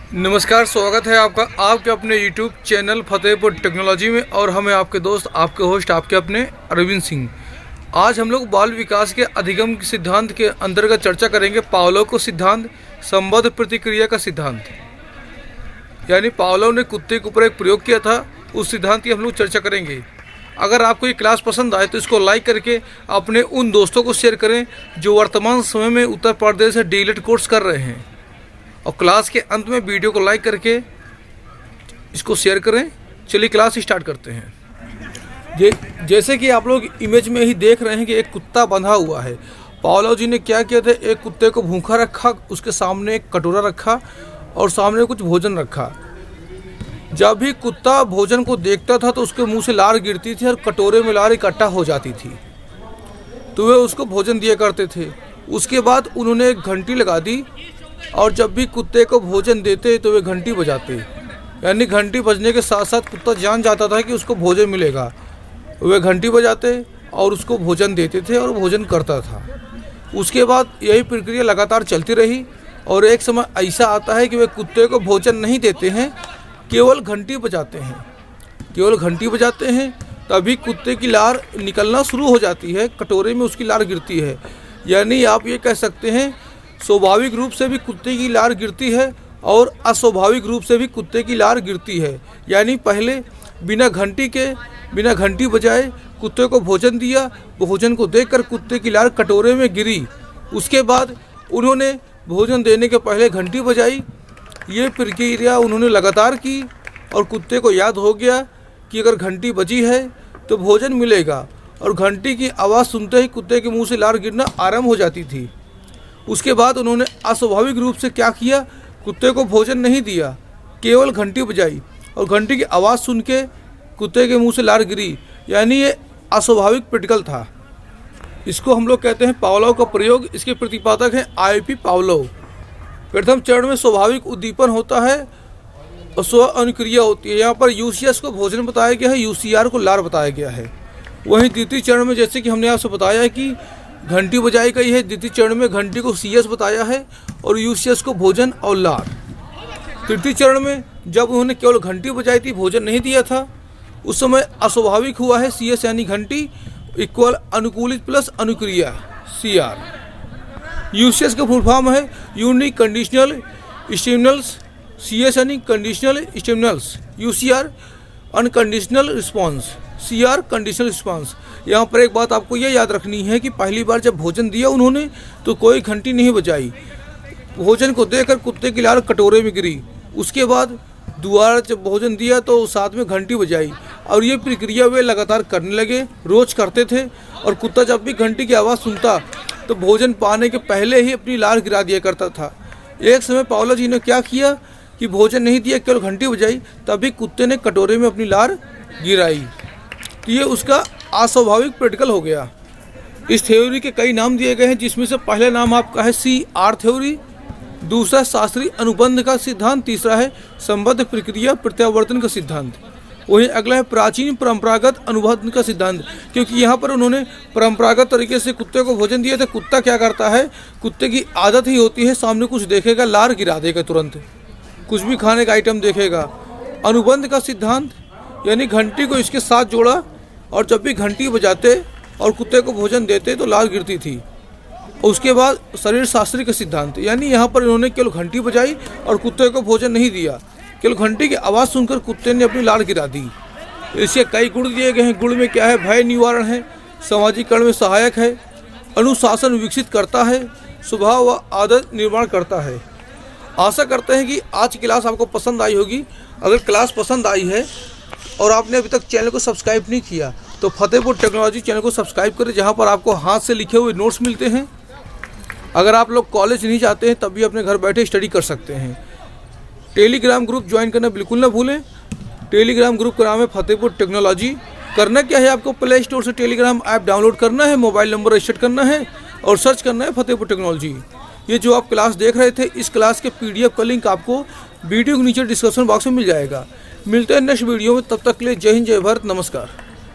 नमस्कार, स्वागत है आपका आपके अपने YouTube चैनल फतेहपुर टेक्नोलॉजी में। और हमें आपके दोस्त, आपके होस्ट, आपके अपने अरविंद सिंह। आज हम लोग बाल विकास के अधिगम सिद्धांत के अंतर्गत चर्चा करेंगे पावलोव का सिद्धांत, संबद्ध प्रतिक्रिया का सिद्धांत। यानी पावलोव ने कुत्ते के ऊपर एक प्रयोग किया था, उस सिद्धांत की हम लोग चर्चा करेंगे। अगर आपको ये क्लास पसंद आए तो इसको लाइक करके अपने उन दोस्तों को शेयर करें जो वर्तमान समय में उत्तर प्रदेश से डीएलएड कोर्स कर रहे हैं। और क्लास के अंत में वीडियो को लाइक करके इसको शेयर करें। चलिए क्लास स्टार्ट करते हैं। जैसे कि आप लोग इमेज में ही देख रहे हैं कि एक कुत्ता बंधा हुआ है। पावलोव जी ने क्या किया था, एक कुत्ते को भूखा रखा, उसके सामने एक कटोरा रखा और सामने कुछ भोजन रखा। जब भी कुत्ता भोजन को देखता था तो उसके मुंह से लार गिरती थी और कटोरे में लार इकट्ठा हो जाती थी, तो वे उसको भोजन दिया करते थे। उसके बाद उन्होंने एक घंटी लगा दी और जब भी कुत्ते को भोजन देते तो वे घंटी बजाते। यानी घंटी बजने के साथ साथ कुत्ता जान जाता था कि उसको भोजन मिलेगा। वे घंटी बजाते और उसको भोजन देते थे और भोजन करता था। उसके बाद यही प्रक्रिया लगातार चलती रही और एक समय ऐसा आता है कि वे कुत्ते को भोजन नहीं देते हैं, केवल घंटी बजाते हैं। केवल घंटी बजाते हैं तभी कुत्ते की लार निकलना शुरू हो जाती है, कटोरे में उसकी लार गिरती है। यानी आप ये कह सकते हैं स्वाभाविक रूप से भी कुत्ते की लार गिरती है और अस्वाभाविक रूप से भी कुत्ते की लार गिरती है। यानी पहले बिना घंटी बजाए कुत्ते को भोजन दिया, भोजन को देखकर कुत्ते की लार कटोरे में गिरी। उसके बाद उन्होंने भोजन देने के पहले घंटी बजाई। ये प्रक्रिया उन्होंने लगातार की और कुत्ते को याद हो गया कि अगर घंटी बजी है तो भोजन मिलेगा, और घंटी की आवाज़ सुनते ही कुत्ते के मुंह से लार गिरना आरंभ हो जाती थी। उसके बाद उन्होंने अस्वाभाविक रूप से क्या किया, कुत्ते को भोजन नहीं दिया, केवल घंटी बजाई और घंटी की आवाज़ सुन के कुत्ते के मुंह से लार गिरी। यानी ये अस्वाभाविक प्रैक्टिकल था। इसको हम लोग कहते हैं पावलोव का प्रयोग। इसके प्रतिपादक हैं आईपी पावलोव। प्रथम चरण में स्वाभाविक उद्दीपन होता है और स्व अनुक्रिया होती है। यहाँ पर यूसीएस को भोजन बताया गया है, यूसीआर को लार बताया गया है। वहीं द्वितीय चरण में जैसे कि हमने आपसे बताया है कि घंटी बजाई गई है, द्वितीय चरण में घंटी को सीएस बताया है और यूसीएस को भोजन और लार। तृतीय चरण में जब उन्होंने केवल घंटी बजाई थी, भोजन नहीं दिया था, उस समय अस्वाभाविक हुआ है। सीएस यानी घंटी इक्वल अनुकूलित प्लस अनुक्रिया सीआर। यूसीएस का फुल फॉर्म है यूनिक कंडीशनल स्टिमुलस। सीएस यानी conditional stimulus, UCR unconditional response, CR conditional response. यहाँ पर एक बात आपको ये याद रखनी है कि पहली बार जब भोजन दिया उन्होंने तो कोई घंटी नहीं बजाई, भोजन को देकर कुत्ते की लार कटोरे में गिरी। उसके बाद दोबारा जब भोजन दिया तो साथ में घंटी बजाई और ये प्रक्रिया वे लगातार करने लगे, रोज करते थे। और कुत्ता जब भी घंटी की आवाज़ सुनता तो भोजन पाने के पहले ही अपनी लार गिरा दिया करता था। एक समय पावलोव जी ने क्या किया कि भोजन नहीं दिया, केवल घंटी बजाई, तभी कुत्ते ने कटोरे में अपनी लार गिराई। तो ये उसका अस्वाभाविक प्रैक्टिकल हो गया। इस थ्योरी के कई नाम दिए गए हैं, जिसमें से पहला नाम आपका है सीआर थ्योरी, दूसरा शास्त्रीय अनुबंध का सिद्धांत, तीसरा है संबद्ध प्रक्रिया प्रत्यावर्तन का सिद्धांत। वहीं अगला है प्राचीन परंपरागत अनुबंध का सिद्धांत, क्योंकि यहाँ पर उन्होंने परंपरागत तरीके से कुत्ते को भोजन दिया था। कुत्ता क्या करता है, कुत्ते की आदत ही होती है सामने कुछ देखेगा लार गिरा देगा, तुरंत कुछ भी खाने का आइटम देखेगा। अनुबंध का सिद्धांत यानी घंटी को इसके साथ जोड़ा और जब भी घंटी बजाते और कुत्ते को भोजन देते तो लार गिरती थी। उसके बाद शरीर शास्त्री का सिद्धांत, यानी यहाँ पर इन्होंने केवल घंटी बजाई और कुत्ते को भोजन नहीं दिया, केवल घंटी की आवाज़ सुनकर कुत्ते ने अपनी लार गिरा दी। इसके कई गुण दिए गए हैं। गुण में क्या है, भय निवारण है, सामाजिकरण में सहायक है, अनुशासन विकसित करता है, स्वभाव व आदत निर्माण करता है। आशा करते हैं कि आज की क्लास आपको पसंद आई होगी। अगर क्लास पसंद आई है और आपने अभी तक चैनल को सब्सक्राइब नहीं किया तो फतेहपुर टेक्नोलॉजी चैनल को सब्सक्राइब करें, जहां पर आपको हाथ से लिखे हुए नोट्स मिलते हैं। अगर आप लोग कॉलेज नहीं जाते हैं तब भी अपने घर बैठे स्टडी कर सकते हैं। टेलीग्राम ग्रुप ज्वाइन करना बिल्कुल ना भूलें। टेलीग्राम ग्रुप का नाम है फतेहपुर टेक्नोलॉजी। करना क्या है, आपको प्ले स्टोर से टेलीग्राम ऐप डाउनलोड करना है, मोबाइल नंबर रजिस्टर करना है और सर्च करना है फतेहपुर टेक्नोलॉजी। ये जो आप क्लास देख रहे थे, इस क्लास के PDF का लिंक आपको वीडियो के नीचे डिस्क्रिप्शन बॉक्स में मिल जाएगा। मिलते हैं नेक्स्ट वीडियो में, तब तक के लिए जय हिंद, जय भारत, नमस्कार।